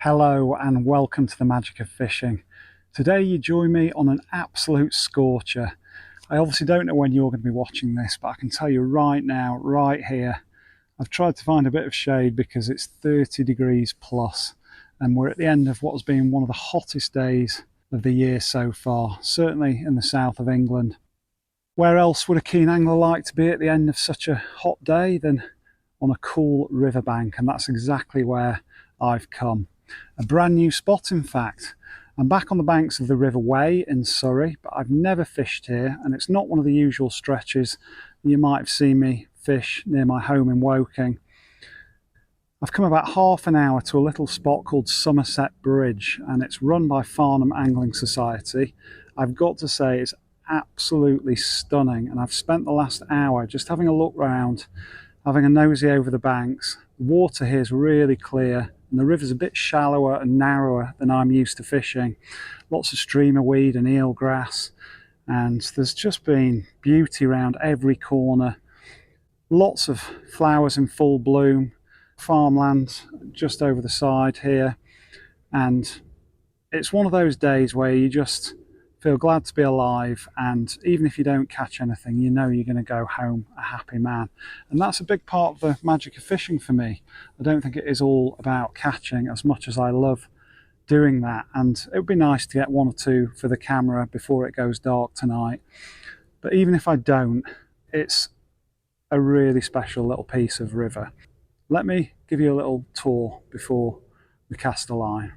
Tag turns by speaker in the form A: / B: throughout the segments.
A: Hello and welcome to the magic of fishing. Today you join me on an absolute scorcher. I obviously don't know when you're going to be watching this, but I can tell you right now, right here, I've tried to find a bit of shade because it's 30 degrees plus and we're at the end of what has been one of the hottest days of the year so far, certainly in the south of England. Where else would a keen angler like to be at the end of such a hot day than on a cool riverbank? And that's exactly where I've come. A brand new spot, in fact. I'm back on the banks of the River Wey in Surrey, but I've never fished here, and it's not one of the usual stretches you might have seen me fish near my home in Woking. I've come about half an hour to a little spot called Somerset Bridge, and it's run by Farnham Angling Society. I've got to say it's absolutely stunning, and I've spent the last hour just having a look round, having a nosy over the banks. The water here is really clear and the river's a bit shallower and narrower than I'm used to fishing. Lots of streamer weed and eelgrass, and there's just been beauty around every corner. Lots of flowers in full bloom, farmland just over the side here, and it's one of those days where you just feel glad to be alive, and even if you don't catch anything, you know you're going to go home a happy man. And that's a big part of the magic of fishing for me. I don't think it is all about catching as much as I love doing that, and it would be nice to get one or two for the camera before it goes dark tonight. But even if I don't, it's a really special little piece of river. Let me give you a little tour before we cast a line.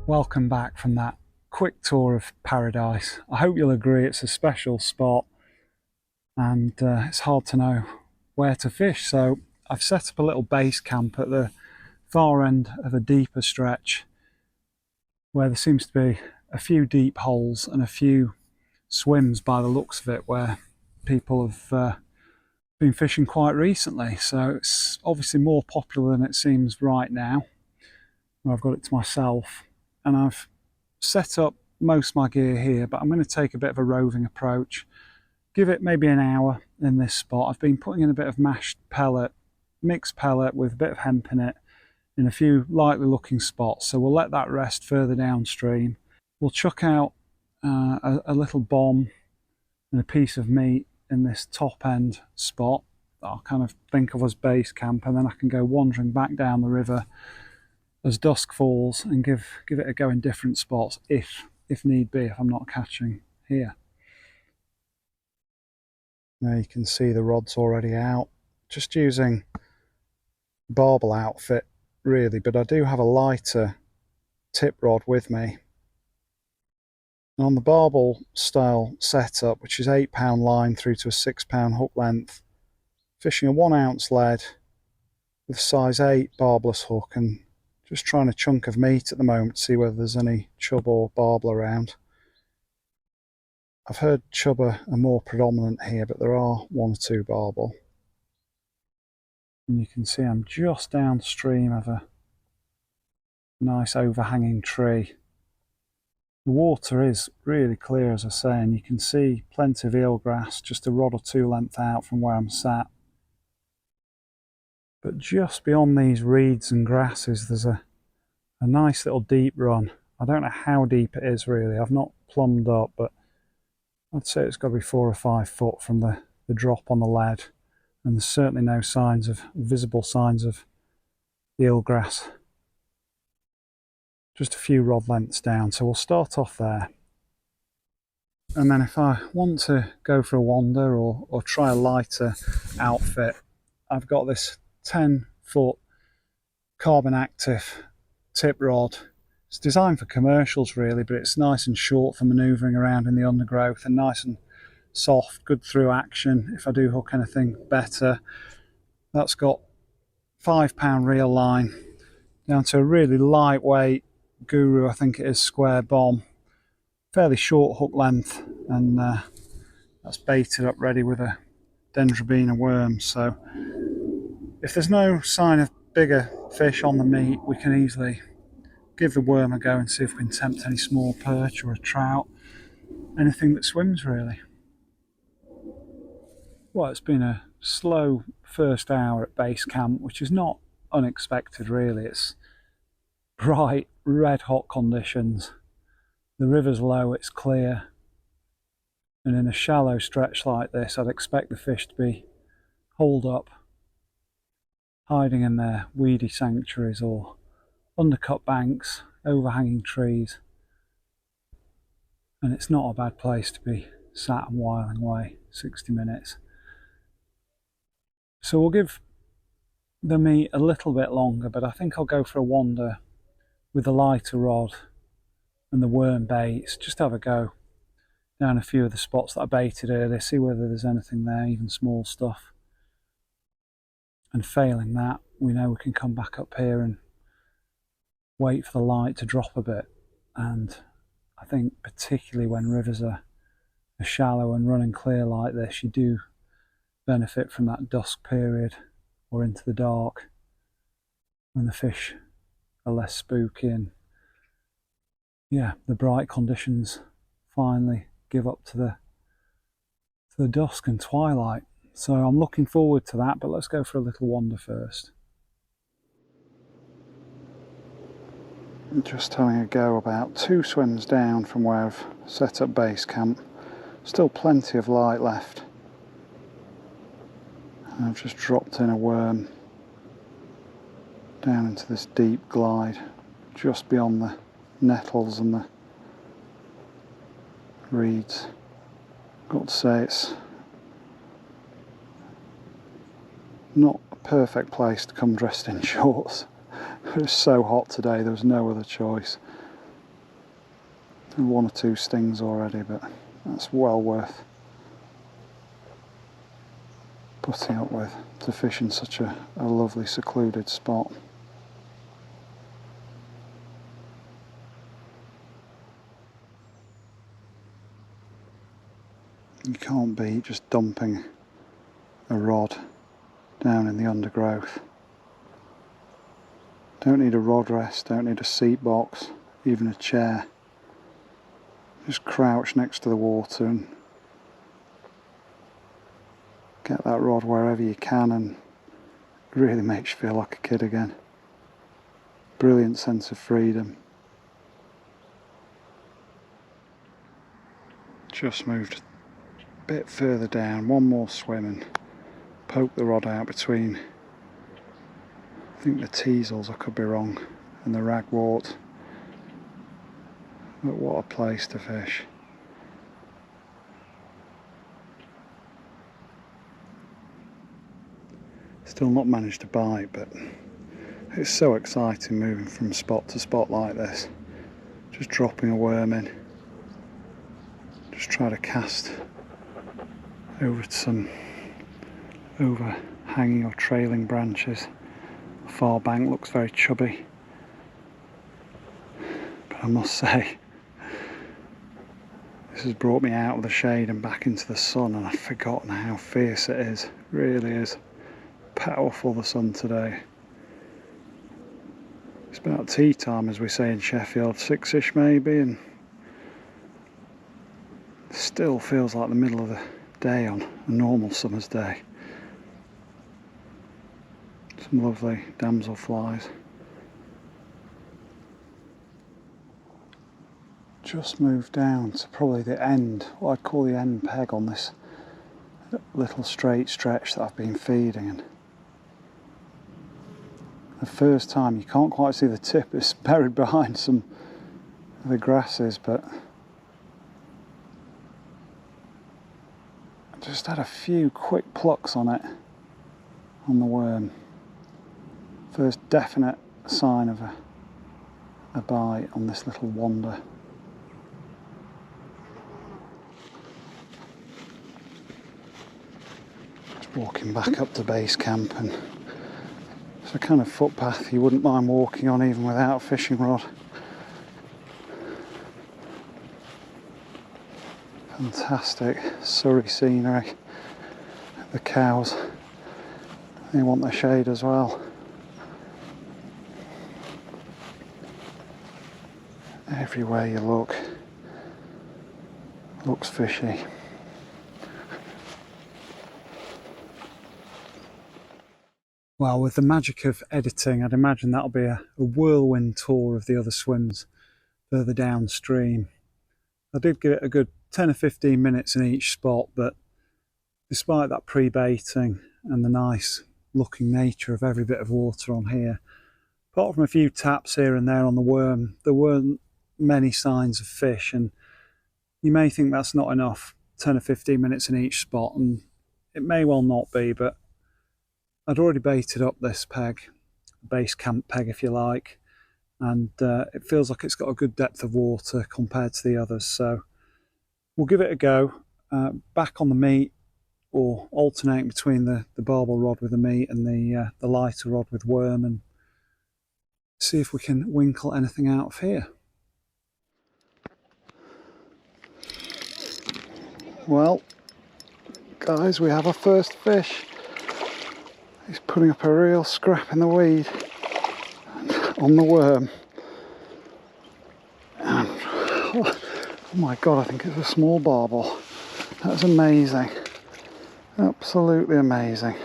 A: Welcome back from that quick tour of paradise. I hope you'll agree it's a special spot, and it's hard to know where to fish, so I've set up a little base camp at the far end of a deeper stretch where there seems to be a few deep holes and a few swims by the looks of it where people have been fishing quite recently. So it's obviously more popular than it seems right now. I've got it to myself, and I've set up most of my gear here, but I'm going to take a bit of a roving approach, give it maybe an hour in this spot. I've been putting in a bit of mashed pellet, mixed pellet with a bit of hemp in it, in a few likely looking spots, so we'll let that rest further downstream. We'll chuck out a little bomb and a piece of meat in this top end spot that I'll kind of think of as base camp, and then I can go wandering back down the river as dusk falls and give it a go in different spots if need be, if I'm not catching here. Now you can see the rod's already out, just using barbel outfit really, but I do have a lighter tip rod with me. And on the barbel style setup, which is 8-pound line through to a 6-pound hook length, fishing a 1-ounce lead with size 8 barbless hook, and just trying a chunk of meat at the moment to see whether there's any chub or barbel around. I've heard chub are more predominant here, but there are 1 or 2 barbel. And you can see I'm just downstream of a nice overhanging tree. The water is really clear, as I say, and you can see plenty of eelgrass just a rod or two length out from where I'm sat. But just beyond these reeds and grasses there's a nice little deep run. I don't know how deep it is really, I've not plumbed up, but I'd say it's got to be 4 or 5 foot from the drop on the lead, and there's certainly no visible signs of eelgrass. Just a few rod lengths down, so we'll start off there. And then if I want to go for a wander or try a lighter outfit, I've got this 10-foot carbon active tip rod. It's designed for commercials really, but it's nice and short for manoeuvring around in the undergrowth, and nice and soft, good through action if I do hook anything better. That's got £5 reel line down to a really lightweight Guru, I think it is, square bomb. Fairly short hook length, and that's baited up ready with a Dendrobina worm. So if there's no sign of bigger fish on the meat, we can easily give the worm a go and see if we can tempt any small perch or a trout, anything that swims really. Well, it's been a slow first hour at base camp, which is not unexpected really. It's bright, red hot conditions. The river's low, it's clear, and in a shallow stretch like this I'd expect the fish to be holed up, hiding in their weedy sanctuaries or undercut banks, overhanging trees, and it's not a bad place to be sat and whiling away 60 minutes. So we'll give the meat a little bit longer, but I think I'll go for a wander with the lighter rod and the worm baits, just have a go down a few of the spots that I baited earlier, see whether there's anything there, even small stuff. And failing that, we know we can come back up here and wait for the light to drop a bit. And I think particularly when rivers are shallow and running clear like this, you do benefit from that dusk period or into the dark when the fish are less spooky, and yeah, the bright conditions finally give up to the dusk and twilight. So I'm looking forward to that, but let's go for a little wander first. I'm just having a go about 2 swims down from where I've set up base camp. Still plenty of light left. And I've just dropped in a worm down into this deep glide just beyond the nettles and the reeds. Got to say, it's not a perfect place to come dressed in shorts. It was so hot today, there was no other choice. And 1 or 2 stings already, but that's well worth putting up with to fish in such a lovely secluded spot. You can't beat just dumping a rod down in the undergrowth. Don't need a rod rest, don't need a seat box, even a chair. Just crouch next to the water and get that rod wherever you can, and it really makes you feel like a kid again. Brilliant sense of freedom. Just moved a bit further down, 1 more swim, and poke the rod out between, I think the teasels, I could be wrong, and the ragwort. But what a place to fish. Still not managed to bite, but it's so exciting moving from spot to spot like this. Just dropping a worm in. Just try to cast over some overhanging or trailing branches. The far bank looks very chubby, but I must say this has brought me out of the shade and back into the sun, and I've forgotten how fierce it is. It really is powerful, the sun today. It's about tea time, as we say in Sheffield, 6ish maybe, and It still feels like the middle of the day on a normal summer's day. Some lovely damselflies. Just moved down to probably the end, what I'd call the end peg on this little straight stretch that I've been feeding. And the first time you can't quite see the tip, it's buried behind some of the grasses, but I just had a few quick plucks on it, on the worm. First definite sign of a bite on this little wander. Just walking back up to base camp, and it's a kind of footpath you wouldn't mind walking on even without a fishing rod. Fantastic Surrey scenery. The cows, they want the shade as well. Everywhere you look, looks fishy. Well, with the magic of editing, I'd imagine that'll be a whirlwind tour of the other swims further downstream. I did give it a good 10 or 15 minutes in each spot, but despite that pre-baiting and the nice looking nature of every bit of water on here, apart from a few taps here and there on the worm, there weren't many signs of fish, and you may think that's not enough, 10 or 15 minutes in each spot, and it may well not be, but I'd already baited up this peg, base camp peg if you like, and it feels like it's got a good depth of water compared to the others, so we'll give it a go. Back on the meat, or alternating between the barbel rod with the meat and the lighter rod with worm, and see if we can winkle anything out of here. Well, guys, we have our first fish. He's putting up a real scrap in the weed on the worm. And, oh my god, I think it's a small barbel. That's amazing. Absolutely amazing.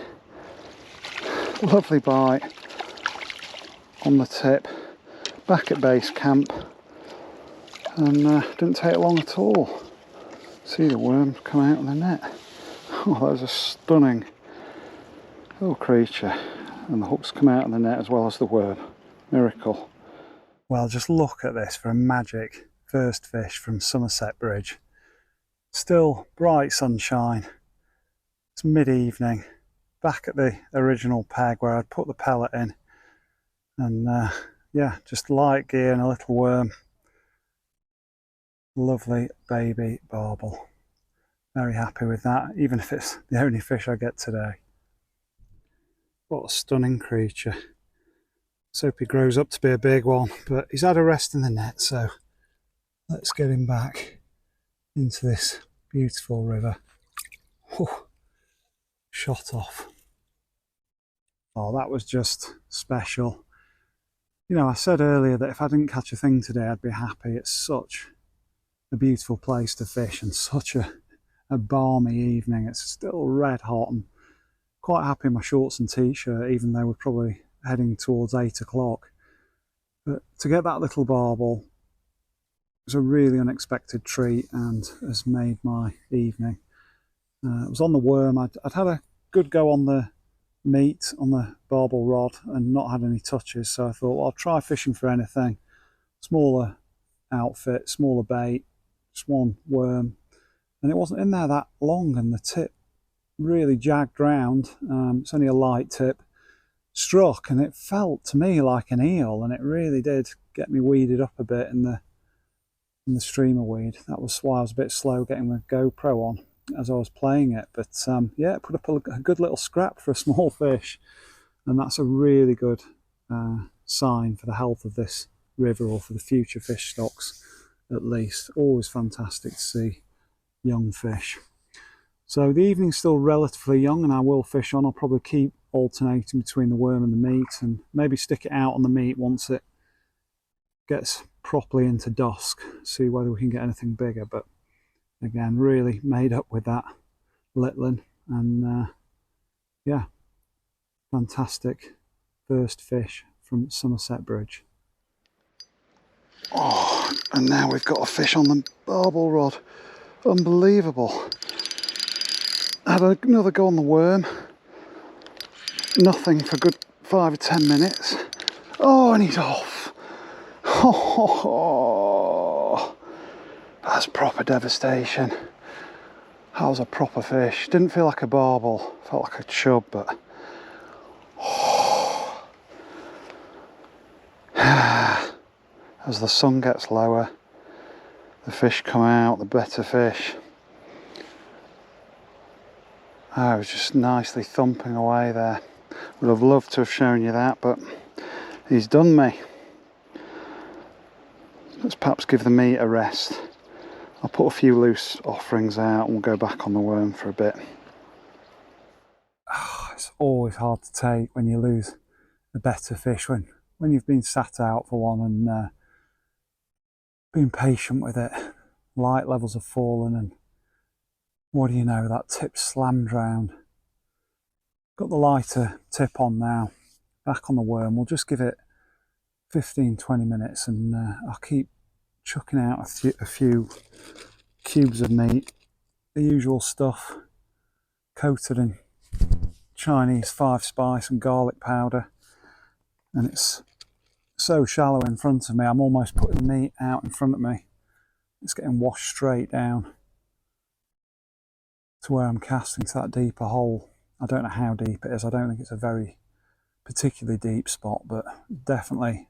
A: Lovely bite on the tip. Back at base camp. And didn't take long at all. See the worm come out of the net. Oh, that was a stunning little creature. And the hooks come out of the net as well as the worm. Miracle. Well, just look at this for a magic first fish from Somerset Bridge. Still bright sunshine. It's mid-evening. Back at the original peg where I'd put the pellet in. And yeah, just light gear and a little worm. Lovely baby barbel. Very happy with that, even if it's the only fish I get today. What a stunning creature. Let's hope he grows up to be a big one, but he's had a rest in the net, so let's get him back into this beautiful river. Whew. Shot off. Oh, that was just special. You know, I said earlier that if I didn't catch a thing today, I'd be happy. It's such a beautiful place to fish and such a balmy evening. It's still red hot and quite happy in my shorts and t-shirt, even though we're probably heading towards 8 o'clock. But to get that little barbel was a really unexpected treat and has made my evening. It was on the worm. I'd had a good go on the meat on the barbel rod and not had any touches, so I thought, well, I'll try fishing for anything. Smaller outfit, smaller bait, just one worm, and it wasn't in there that long, and the tip really jagged round. It's only a light tip, struck, and it felt to me like an eel, and it really did get me weeded up a bit in the streamer weed. That was why I was a bit slow getting the GoPro on as I was playing it, but yeah, it put up a good little scrap for a small fish, and that's a really good sign for the health of this river, or for the future fish stocks at least. Always fantastic to see young fish. So the evening's still relatively young and I will fish on. I'll probably keep alternating between the worm and the meat, and maybe stick it out on the meat once it gets properly into dusk, see whether we can get anything bigger. But Again, really made up with that Litland, and yeah, fantastic first fish from Somerset Bridge. Oh, and now we've got a fish on the barbel rod. Unbelievable. Had another go on the worm. Nothing for a good 5 or 10 minutes. Oh, and he's off. Oh, that's proper devastation. That was a proper fish. Didn't feel like a barbel, felt like a chub, but as the sun gets lower, the fish come out, the better fish. Oh, it was just nicely thumping away there. Would have loved to have shown you that, but he's done me. Let's perhaps give the meat a rest. I'll put a few loose offerings out and we'll go back on the worm for a bit. Oh, it's always hard to take when you lose a better fish, when you've been sat out for one and been patient with it. Light levels have fallen and what do you know, that tip slammed round. Got the lighter tip on now, back on the worm. We'll just give it 15-20 minutes and I'll keep chucking out a few cubes of meat, the usual stuff, coated in Chinese 5-spice and garlic powder, and it's so shallow in front of me, I'm almost putting the meat out in front of me. It's getting washed straight down to where I'm casting, to that deeper hole. I don't know how deep it is. I don't think it's a very particularly deep spot, but definitely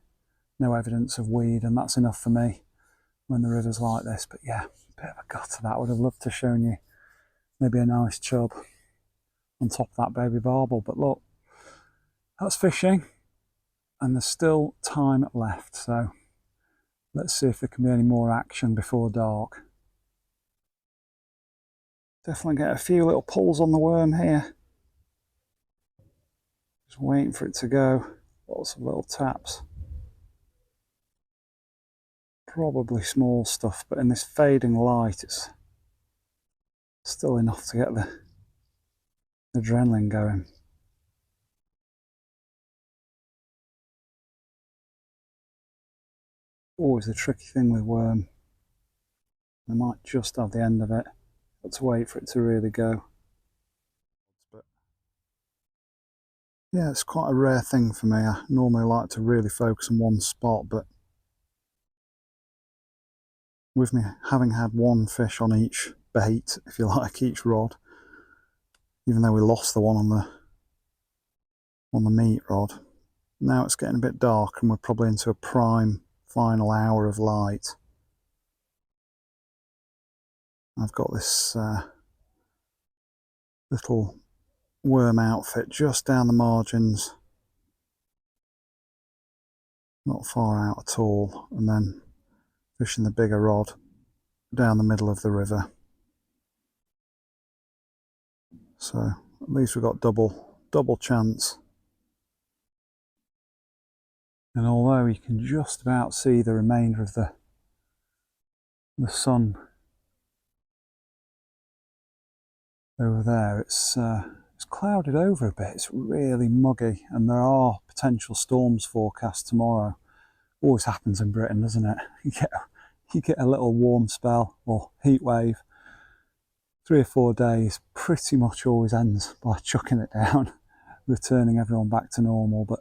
A: no evidence of weed, and that's enough for me when the river's like this. But yeah, a bit of a gutter that. Would have loved to have shown you maybe a nice chub on top of that baby barbel, but look, that's fishing and there's still time left, so let's see if there can be any more action before dark. Definitely get a few little pulls on the worm here, just waiting for it to go. Lots of little taps, probably small stuff, but in this fading light it's still enough to get the adrenaline going. Always the tricky thing with worm, they might just have the end of it, got to wait for it to really go. But yeah, it's quite a rare thing for me. I normally like to really focus on one spot, but with me having had one fish on each bait, if you like, each rod, even though we lost the one on the meat rod, now it's getting a bit dark and we're probably into a prime final hour of light. I've got this little worm outfit just down the margins, not far out at all, and then fishing the bigger rod down the middle of the river. So at least we've got double chance. And although you can just about see the remainder of the sun over there, it's clouded over a bit. It's really muggy, and there are potential storms forecast tomorrow. Always happens in Britain, doesn't it? You get a little warm spell or heat wave. 3 or 4 days pretty much always ends by chucking it down, returning everyone back to normal. But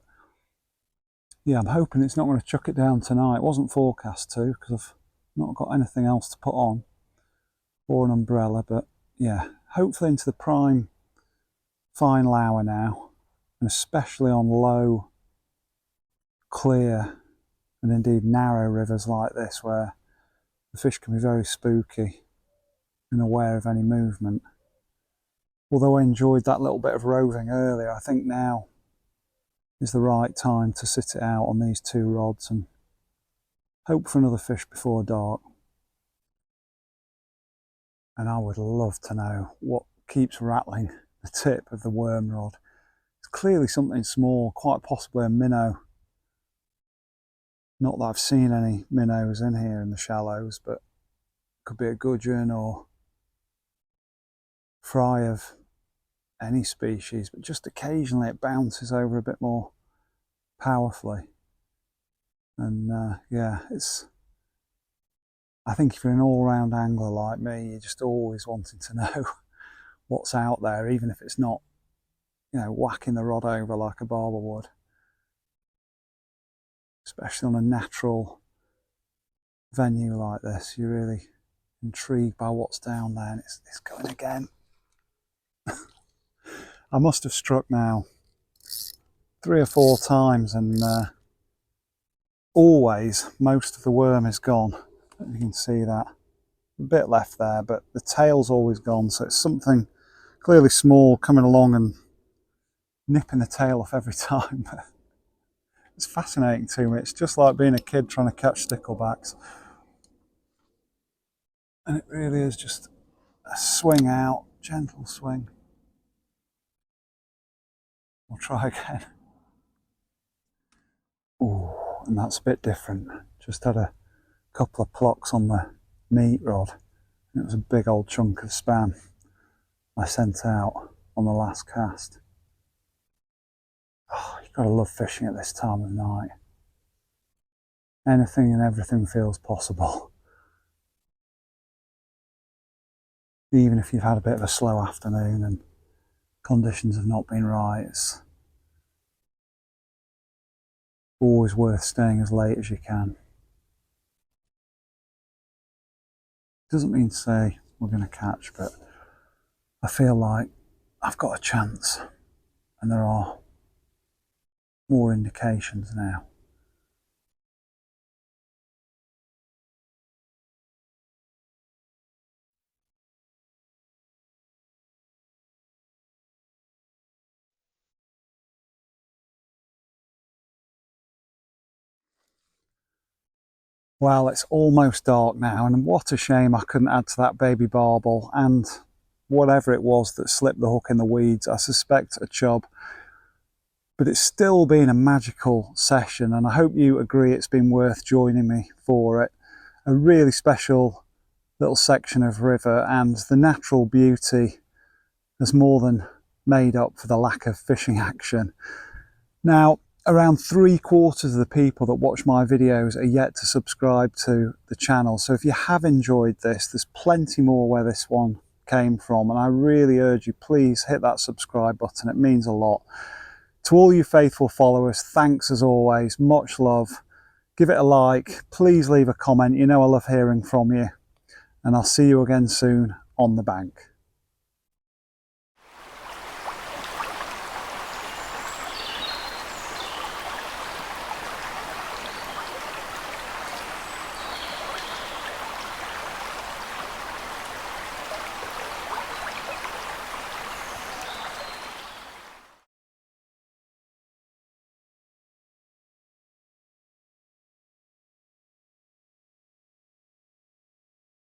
A: yeah, I'm hoping it's not going to chuck it down tonight. It wasn't forecast to, because I've not got anything else to put on or an umbrella. But yeah, hopefully into the prime final hour now, and especially on low, clear and indeed narrow rivers like this, where the fish can be very spooky and aware of any movement. Although I enjoyed that little bit of roving earlier, I think now is the right time to sit it out on these 2 rods and hope for another fish before dark. And I would love to know what keeps rattling the tip of the worm rod. It's clearly something small, quite possibly a minnow. Not that I've seen any minnows in here in the shallows, but could be a gudgeon or fry of any species, but just occasionally it bounces over a bit more powerfully. And yeah, I think if you're an all-round angler like me, you're just always wanting to know what's out there, even if it's not, you know, whacking the rod over like a barber would. Especially on a natural venue like this, you're really intrigued by what's down there, and it's going again. I must have struck now 3 or 4 times, and always most of the worm is gone. You can see that. A bit left there, but the tail's always gone, so it's something clearly small coming along and nipping the tail off every time. It's fascinating to me. It's just like being a kid trying to catch sticklebacks. And it really is just a swing out, gentle swing. We'll try again. Ooh, and that's a bit different. Just had a couple of plucks on the meat rod. And it was a big old chunk of spam I sent out on the last cast. Oh, you've got to love fishing at this time of night. Anything and everything feels possible. Even if you've had a bit of a slow afternoon and conditions have not been right, it's always worth staying as late as you can. Doesn't mean to say we're going to catch, but I feel like I've got a chance, and there are more indications now. Well, it's almost dark now, and what a shame I couldn't add to that baby barbel, and whatever it was that slipped the hook in the weeds, I suspect a chub. But it's still been a magical session, and I hope you agree it's been worth joining me for it. A really special little section of river, and the natural beauty has more than made up for the lack of fishing action. Now, around 3/4 of the people that watch my videos are yet to subscribe to the channel, so if you have enjoyed this, there's plenty more where this one came from, and I really urge you, please hit that subscribe button. It means a lot. To all you faithful followers, thanks as always, much love. Give it a like, please leave a comment, you know I love hearing from you, and I'll see you again soon on the bank.